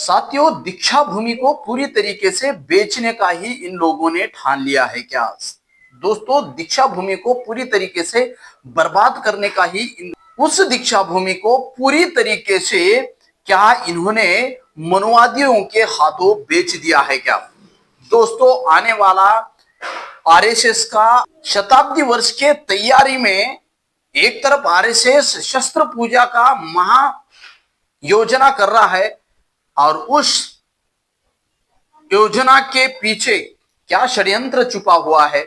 साथियों, दीक्षा भूमि को पूरी तरीके से बेचने का ही इन लोगों ने ठान लिया है क्या? दोस्तों, दीक्षा भूमि को पूरी तरीके से बर्बाद करने का ही उस दीक्षा भूमि को पूरी तरीके से क्या इन्होंने मनुवादियों के हाथों बेच दिया है क्या? दोस्तों, आने वाला आरएसएस का शताब्दी वर्ष के तैयारी में एक तरफ आरएसएस शस्त्र पूजा का महा योजना कर रहा है और उस योजना के पीछे क्या षड्यंत्र छुपा हुआ है,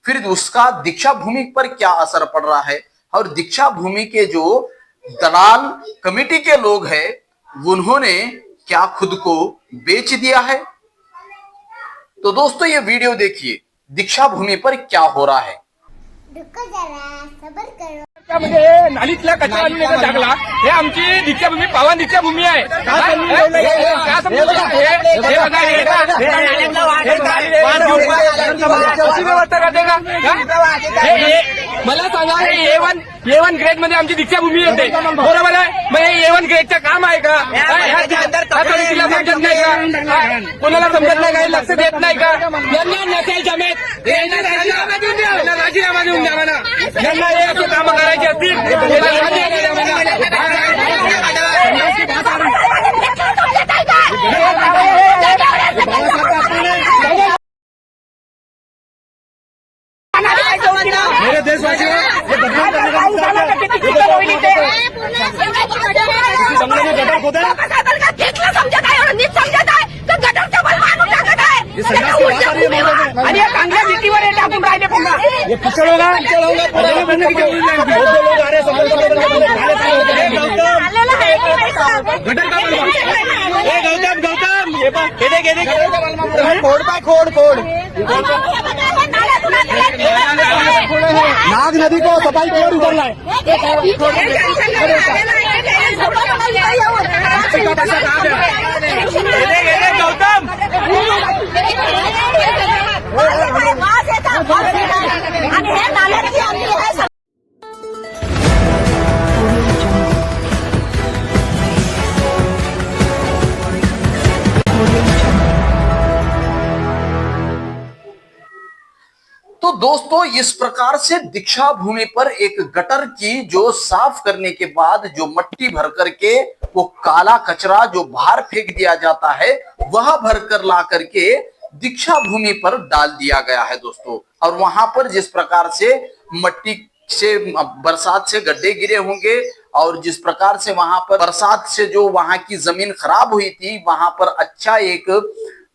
फिर उसका दीक्षा भूमि पर क्या असर पड़ रहा है और दीक्षा भूमि के जो दलाल कमेटी के लोग हैं उन्होंने क्या खुद को बेच दिया है। तो दोस्तों, ये वीडियो देखिए, दीक्षा भूमि पर क्या हो रहा है। रुको जरा, सबर करो। म्हणजे नालीतला कचरा आणण्याचा जागला हे आमची दीक्षाभूमी पावन दीक्षाभूमी आहे। व्यवस्था करते का? मला सांगा, A1 ग्रेड मध्ये आमची दीक्षाभूमी येते, बरोबर आहे? मग हे A1 ग्रेडचं काम आहे का? तिला समजत नाही का? कोणाला समजत नाही का? लक्ष देत नाही का? यांना नसेल जमेत राजीनामा देऊन द्यावा ना। यांना हे असे कामं करायचे असतील मेरे देशवासियों, ये बदनाम करने का गटर खोदा आणि या चांगल्या नीतीवर येत आपण राहिले पुन्हा हे पिछड़ होगा बनने की जरूरत नहीं। बहुत लोग आ रहे गटर का गौतम खोड पाय खोड नाग नदी को सफाई की ओर उतरना है। गौतम तो दोस्तों, इस प्रकार से दीक्षा भूमि पर एक गटर की जो साफ करने के बाद जो मट्टी भर करके वो काला कचरा जो बाहर फेंक दिया जाता है वह भर कर ला करके दीक्षा भूमि पर डाल दिया गया है दोस्तों। और वहां पर जिस प्रकार से मट्टी से बरसात से गड्ढे गिरे होंगे और जिस प्रकार से वहां पर बरसात से जो वहां की जमीन खराब हुई थी, वहां पर अच्छा एक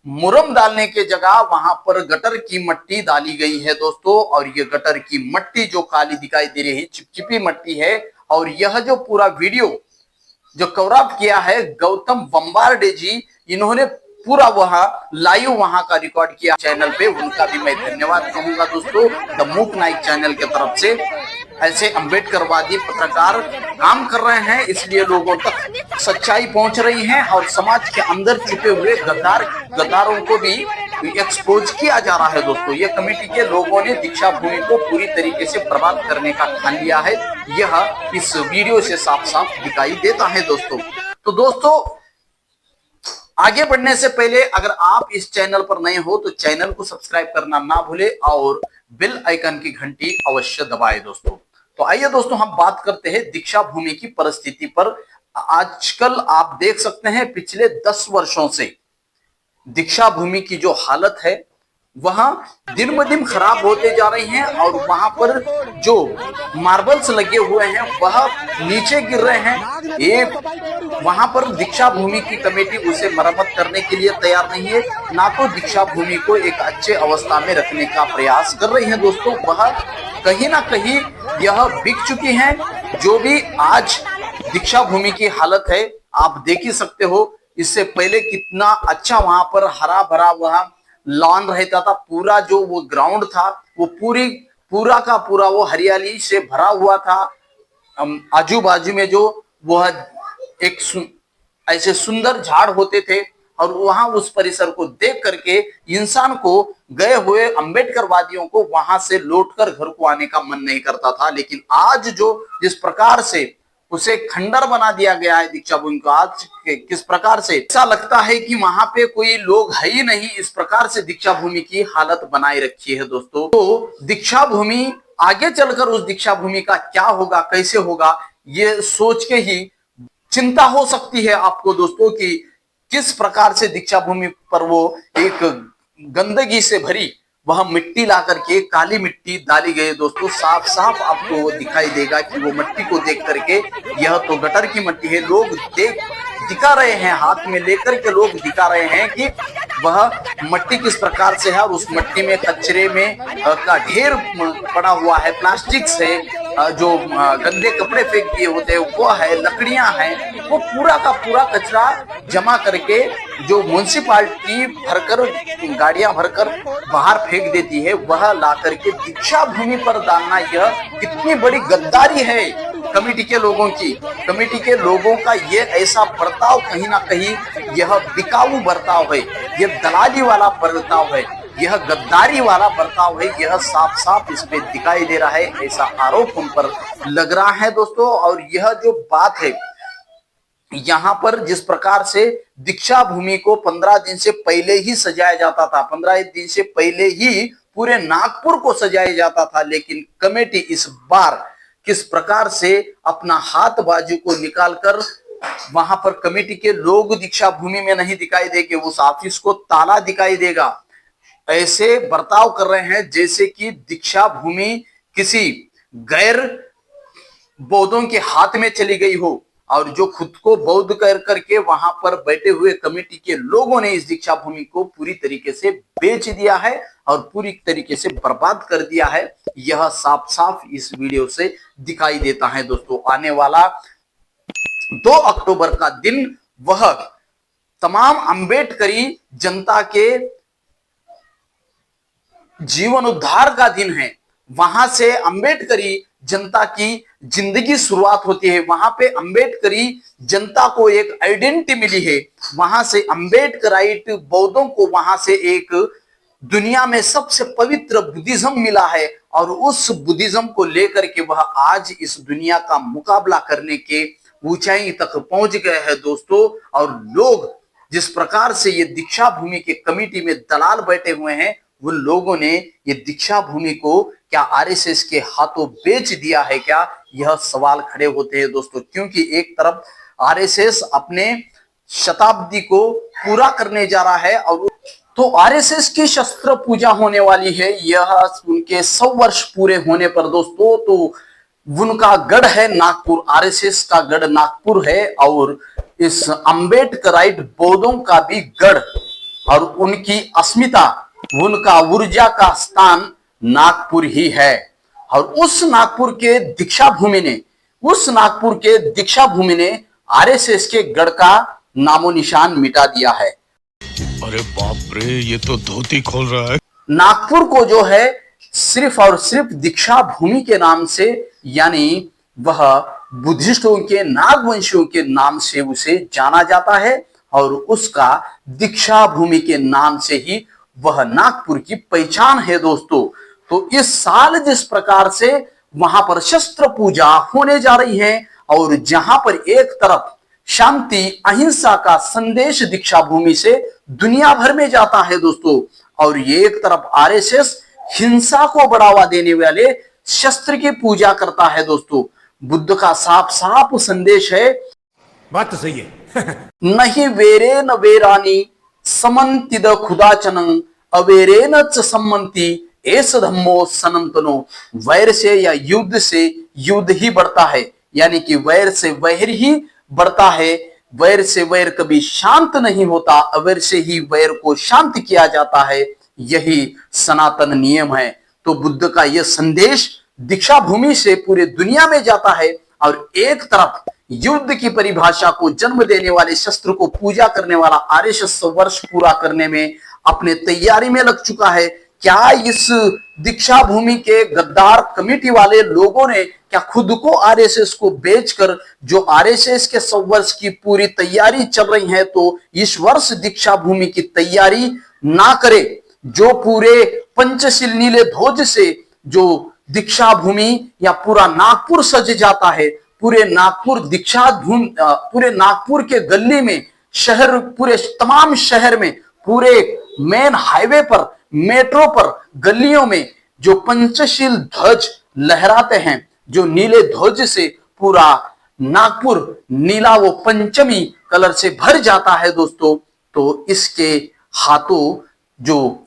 मुरम डालने के जगह वहां पर गटर की मट्टी डाली गई है दोस्तों। और ये गटर की मट्टी जो काली दिखाई दे रही है, चिपचिपी मट्टी है। और यह जो पूरा वीडियो जो कवरअप किया है गौतम बम्बार्डे जी, इन्होंने पूरा वहां लाइव वहां का रिकॉर्ड किया चैनल पे, उनका भी मैं धन्यवाद कहूंगा दोस्तों। द मूक नाइक चैनल की तरफ से ऐसे अंबेडकरवादी पत्रकार काम कर रहे हैं, इसलिए लोगों तक सच्चाई पहुंच रही है और समाज के अंदर छुपे हुए गद्दारों को भी एक्सपोज किया जा रहा है दोस्तों। ये कमेटी के लोगों ने दीक्षा भूमि को पूरी तरीके से बर्बाद करने का ठान लिया है, यह इस वीडियो से साफ साफ दिखाई देता है दोस्तों। तो दोस्तों, आगे बढ़ने से पहले अगर आप इस चैनल पर नए हो तो चैनल को सब्सक्राइब करना ना भूले और बेल आइकन की घंटी अवश्य दबाएं दोस्तों। तो आइए दोस्तों, हम बात करते हैं दीक्षा भूमि की परिस्थिति पर। आजकल आप देख सकते हैं पिछले 10 वर्षों से दीक्षा भूमि की जो हालत है वह दिन ब दिन खराब होते जा रही हैं और वहां पर जो मार्बल्स लगे हुए हैं वह नीचे गिर रहे हैं। एक वहां पर दीक्षा भूमि की कमेटी उसे मरम्मत करने के लिए तैयार नहीं है, ना तो दीक्षा भूमि को एक अच्छे अवस्था में रखने का प्रयास कर रही है दोस्तों। वह कहीं ना कहीं यह बिक चुकी हैं। जो भी आज दीक्षा भूमि की हालत है आप देख ही सकते हो। इससे पहले कितना अच्छा वहां पर हरा भरा वह लॉन रहता था, पूरा जो वो ग्राउंड था वो पूरा का पूरा वो हरियाली से भरा हुआ था। आजू बाजू में जो वह एक ऐसे सुंदर झाड़ होते थे और वहां उस परिसर को देख करके इंसान को, गए हुए अंबेडकरवादियों को वहां से लौटकर घर को आने का मन नहीं करता था। लेकिन आज जो जिस प्रकार से उसे खंडर बना दिया गया है दीक्षा भूमि को। आज किस प्रकार से ऐसा लगता है कि वहां पे कोई लोग है ही नहीं, इस प्रकार से दीक्षा भूमि की हालत बनाई रखी है दोस्तों। तो दीक्षा भूमि आगे चलकर उस दीक्षा भूमि का क्या होगा, कैसे होगा, ये सोच के ही चिंता हो सकती है आपको दोस्तों कि किस प्रकार से दीक्षा भूमि पर वो एक गंदगी से भरी वह मिट्टी ला करके, काली मिट्टी डाली गई दोस्तों। साफ साफ आपको वो दिखाई देगा कि वो मिट्टी को देख करके यह तो गटर की मिट्टी है। लोग दिखा रहे हैं, हाथ में लेकर के लोग दिखा रहे हैं कि वह मिट्टी किस प्रकार से है, और उस मिट्टी में कचरे में का ढेर पड़ा हुआ है, प्लास्टिक से जो गंदे कपड़े फेंक दिए होते हैं वो है, लकड़ियां हैं, वो पूरा का पूरा कचरा जमा करके जो म्युनिसिपालिटी भरकर, गाड़ियां भरकर बाहर फेंक देती है, वह ला करके दीक्षा भूमि पर डालना, यह कितनी बड़ी गद्दारी है कमेटी के लोगों की। कमेटी के लोगों का ये ऐसा बर्ताव कहीं ना कहीं यह बिकाऊ बर्ताव है, यह दलाली वाला बर्ताव है, यह गद्दारी वाला बर्ताव है, यह साफ साफ इस पे दिखाई दे रहा है, ऐसा आरोप उन पर लग रहा है दोस्तों। और यह जो बात है, यहाँ पर जिस प्रकार से दीक्षा भूमि को 15 दिन से पहले ही सजाया जाता था, 15 दिन से पहले ही पूरे नागपुर को सजाया जाता था, लेकिन कमेटी इस बार किस प्रकार से अपना हाथ बाजू को निकालकर वहां पर कमेटी के लोग दीक्षा भूमि में नहीं दिखाई देंगे, उस ऑफिस को ताला दिखाई देगा। ऐसे बर्ताव कर रहे हैं जैसे कि दीक्षा भूमि किसी गैर बौद्धों के हाथ में चली गई हो, और जो खुद को बौद्ध कर करके वहां पर बैठे हुए कमेटी के लोगों ने इस दीक्षा भूमि को पूरी तरीके से बेच दिया है और पूरी तरीके से बर्बाद कर दिया है। यह साफ साफ इस वीडियो से दिखाई देता है दोस्तों। आने वाला 2 अक्टूबर का दिन वह तमाम अंबेडकरी जनता के जीवन उद्धार का दिन है। वहां से अंबेडकरी जनता की जिंदगी शुरुआत होती है, वहां पे अंबेडकरी जनता को एक आइडेंटिटी मिली है, वहां से अंबेडकराइट बौद्धों को वहां से एक दुनिया में सबसे पवित्र बुद्धिज्म मिला है, और उस बुद्धिज्म को लेकर के वह आज इस दुनिया का मुकाबला करने के ऊंचाई तक पहुंच गए हैं दोस्तों। और लोग जिस प्रकार से ये दीक्षा भूमि के कमेटी में दलाल बैठे हुए हैं, उन लोगों ने ये दीक्षा भूमि को क्या आरएसएस के हाथों बेच दिया है क्या, यह सवाल खड़े होते हैं दोस्तों। क्योंकि एक तरफ आरएसएस अपने शताब्दी को पूरा करने जा रहा है, और तो आरएसएस की शस्त्र पूजा होने वाली है, यह उनके 100 वर्ष पूरे होने पर दोस्तों। तो उनका गढ़ है नागपुर, आरएसएस का गढ़ नागपुर है, और इस अंबेडकराइट बौद्धों का भी गढ़ और उनकी अस्मिता, उनका ऊर्जा का स्थान नागपुर ही है। और उस नागपुर के दीक्षा भूमि ने आरएसएस के गढ़ का नामो निशान मिटा दिया है। अरे बाप रे, ये तो धोती खोल रहा है। नागपुर को जो है सिर्फ और सिर्फ दीक्षा भूमि के नाम से, यानी वह बुद्धिस्टों के, नागवंशियों के नाम से उसे जाना जाता है, और उसका दीक्षा भूमि के नाम से ही वह नागपुर की पहचान है दोस्तों। तो इस साल जिस प्रकार से वहां पर शस्त्र पूजा होने जा रही है, और जहां पर एक तरफ शांति अहिंसा का संदेश दीक्षा भूमि से दुनिया भर में जाता है दोस्तों, और ये एक तरफ आरएसएस हिंसा को बढ़ावा देने वाले शस्त्र की पूजा करता है दोस्तों। बुद्ध का साफ साफ संदेश है, बात तो सही है। नहीं वेरे न वेरानी समन्तिद खुदाचनं अवेरेन च सम्मति एस धम्मो सनातनो। वैर से या युद्ध से युद्ध ही बढ़ता है, यानी कि वैर से वैर ही बढ़ता है, वैर से वैर कभी शांत नहीं होता, अवैर से ही वैर को शांत किया जाता है, यही सनातन नियम है। तो बुद्ध का यह संदेश दीक्षा भूमि से पूरे दुनिया में जाता है, और एक तरफ युद्ध की परिभाषा को जन्म देने वाले शस्त्र को पूजा करने वाला आरएसएस 100 वर्ष पूरा करने में अपने तैयारी में लग चुका है। क्या इस दीक्षा भूमि के गद्दार कमेटी वाले लोगों ने क्या खुद को आरएसएस को बेचकर, जो आरएसएस के 100 वर्ष की पूरी तैयारी चल रही है, तो इस वर्ष दीक्षा भूमि की तैयारी ना करे, जो पूरे पंचशील नीले ध्वज से जो दीक्षा भूमि या पूरा नागपुर सज जाता है, पूरे नागपुर पूरे नागपुर के गली में, शहर, पूरे तमाम शहर में, पूरे मेन हाईवे पर, मेट्रो पर, गलियों में जो पंचशील ध्वज लहराते हैं, जो नीले ध्वज से पूरा नागपुर नीला वो पंचमी कलर से भर जाता है दोस्तों। तो इसके हाथों, जो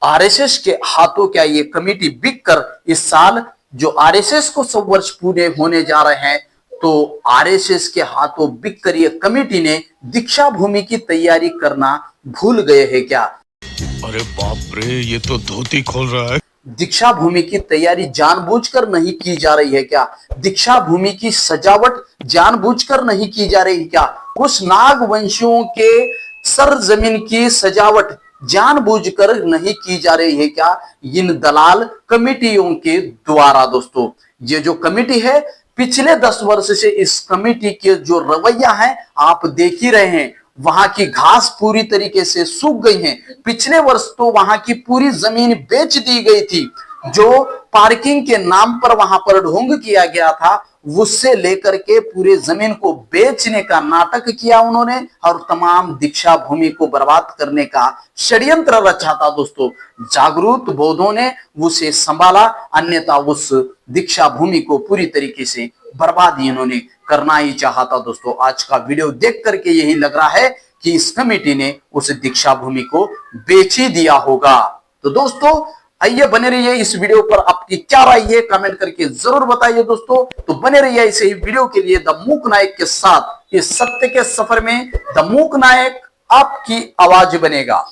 आरएसएस के हाथों क्या ये कमेटी बिक कर, इस साल जो आरएसएस को 100 वर्ष पूरे होने जा रहे हैं, तो आरएसएस के हाथों बिक कर ये कमेटी ने दीक्षा भूमि की तैयारी करना भूल गए हैं क्या? अरे बाप रे, ये तो धोती खोल रहा है। दीक्षा भूमि की तैयारी जानबूझकर नहीं की जा रही है क्या? दीक्षा भूमि की सजावट जानबूझकर नहीं की जा रही क्या? उस नागवंशियों के सरजमीन की सजावट जानबूझकर नहीं की जा रही है क्या? इन दलाल कमेटियों के द्वारा दोस्तों। ये जो कमेटी है, पिछले 10 वर्ष से इस कमेटी के जो रवैया है आप देख ही रहे हैं। वहां की घास पूरी तरीके से सूख गई है। पिछले वर्ष तो वहां की पूरी जमीन बेच दी गई थी। जो पार्किंग के नाम पर वहां पर ढोंग किया गया था, उससे लेकर के पूरे जमीन को बेचने का नाटक किया उन्होंने और तमाम दीक्षा भूमि को बर्बाद करने का षड्यंत्र रचा था दोस्तों। जागरूक बौद्धों ने उसे संभाला, अन्यथा उस दीक्षा भूमि को पूरी तरीके से बर्बाद इन्होंने करना ही चाहा था दोस्तों। आज का वीडियो देख करके यही लग रहा है कि इस कमेटी ने उस दीक्षा भूमि को बेच ही दिया होगा। तो दोस्तों आइए बने रहिए, इस वीडियो पर आपकी क्या राय है कमेंट करके जरूर बताइए दोस्तों। तो बने रहिए ऐसे ही वीडियो के लिए द मूक नायक के साथ। इस सत्य के सफर में द मूक नायक आपकी आवाज बनेगा।